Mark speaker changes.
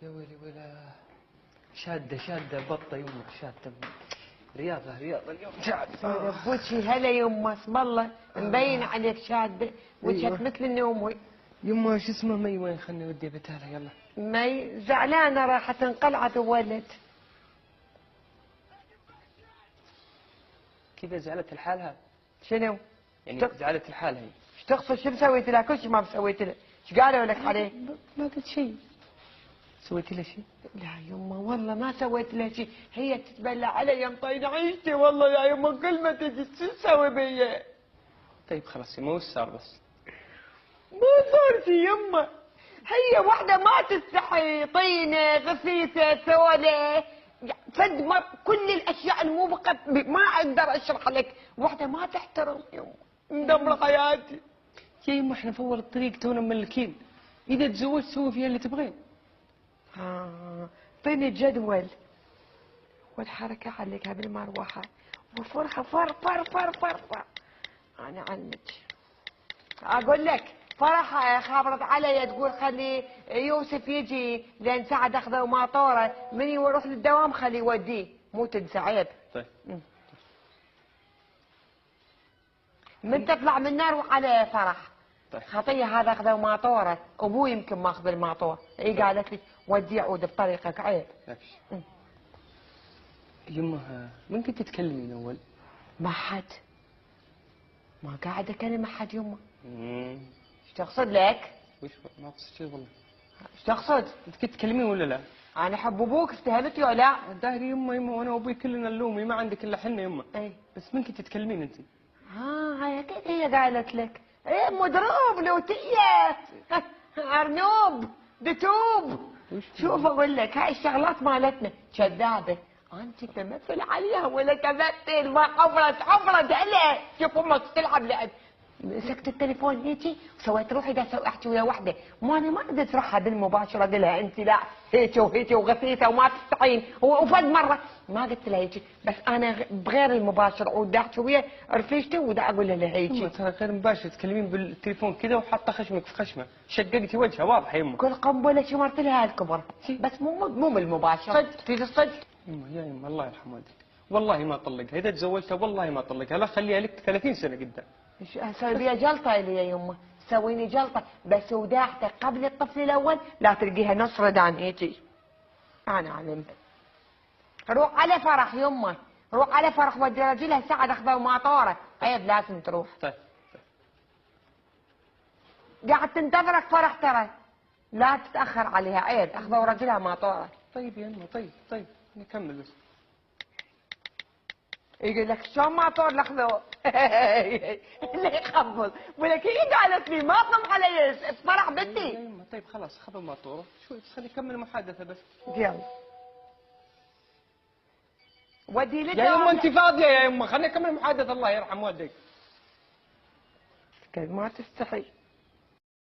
Speaker 1: يا ويلي ولا شادة بطة يمه شادة. رياضة اليوم شادة.
Speaker 2: ربوتشي هلا يمه اسم الله مبين عليك شادة وجهك
Speaker 1: أيوة.
Speaker 2: مثل النوم.
Speaker 1: يمه شو اسمه مي وين خلني ودي بتالها يلا.
Speaker 2: مي زعلانة راحت انقلعت وولد.
Speaker 1: كذا زعلت لحالها؟
Speaker 2: شنو؟
Speaker 1: يعني زعلت لحالها هي.
Speaker 2: ايش تقصد شو مسويت لها؟ كل شيء ما مسويت لها، ايش قالوا لك عليه؟
Speaker 1: ما قلت شيء. سويتي لها شيء؟
Speaker 2: لا يمه والله ما سويت لها شيء، هي تتبلى علي مطين عيشتي والله يا يمه كل ما تجي شو تسوي بيا؟
Speaker 1: طيب خلاص يمه وش صار بس؟
Speaker 2: ما صار شيء يمه، هي واحدة ما تستحي، طينة غثيثة ثولة فد كل الأشياء اللي مو ما أقدر أشرح لك، واحدة ما تحترم يمه مدمرة حياتي.
Speaker 1: يا يمه احنا في اول الطريق تونا مملكين، اذا تزوجت سوي فيها اللي تبغين.
Speaker 2: طيني الجدول والحركة علقها بالمروحة وفرحة فر فر فر فر فر. أنا عنك أقول لك فرح خابرت علي تقول خلي يوسف يجي لأن ساعة أخذه وماطورة من يروح للدوام خلي يوديه مو تنسى عيب.
Speaker 1: طيب
Speaker 2: من تطلع من النار وعلى فرح.
Speaker 1: طيب
Speaker 2: خطية هذا أخذه وماطورة أبوي يمكن ماخذ الماطورة هي قالت لي ودي عود بطريقك عيب.
Speaker 1: يمه من كنت تتكلمين اول؟
Speaker 2: ما حد ما قاعد اكلم احد يمه. ايش تقصد لك؟
Speaker 1: وش ما اقصد شيء والله.
Speaker 2: ايش تقصد؟
Speaker 1: انت كنت تكلمين ولا لا؟
Speaker 2: انا احب ابوك استهلتي ولا لا؟
Speaker 1: داري يمه وانا وابوي كلنا نلومي ما عندك الا حنا يمه.
Speaker 2: اي
Speaker 1: بس من كنت تتكلمين انت؟
Speaker 2: هاي اكيد هي قالت لك. ايه مضروب لوتيه ارنوب دتوب. شوف اقول لك هاي الشغلات مالتنا كذابه. انت تمثل عليها ولا تمثل ما حفرت هلا. شوف امك تلعب لعب. مسكت التليفون هيجي وسويت روحي دا احكي ويا وحده، ما قدرت اروحها بالمباشره اقول لها انت لا هيك وهيك وغثيثه وما تستحين وفد مره ما قلت لها هيك، بس انا بغير المباشر ودا احكي ويا رفيجتي ودا اقول لها هيك.
Speaker 1: ترى غير مباشر تكلمين بالتليفون كذا وحاطه خشمك في خشمه، شققتي وجهها واضحه يمه.
Speaker 2: كل قنبله شمرت لها الكبر بس مو بالمباشر. صدق في الصدق.
Speaker 1: يمه يا يمه الله يرحم والديك، والله ما طلقها، اذا تزوجتها والله ما طلقها، لا خليها لك 30 سنه قدام.
Speaker 2: اسوي بيها جلطه اللي يا يمه، سويني جلطه بس وداعتك قبل الطفل الاول لا تلقيها نص ردان هيجي. انا علمت. روح على فرح يمه، روح على فرح ودي رجلها ساعه اخذه وماطوره، عيب لازم تروح.
Speaker 1: طيب
Speaker 2: قاعد تنتظرك فرح ترى، لا تتاخر عليها عيب اخذه ورجلها ماطوره.
Speaker 1: طيب يا يمه طيب نكمل بس.
Speaker 2: يقول لك شلون ما طور الاخذوه اللي يخبل ولك هي قالت لي ما طم علي فرح بنتي.
Speaker 1: يا يمه طيب خلاص خذوا الماطوره شوي بس خلي نكمل المحادثه بس.
Speaker 2: يلا ودي لك
Speaker 1: يا يمه انت فاضيه يا يمه خلينا نكمل المحادثه الله يرحم والديك.
Speaker 2: ما تستحي.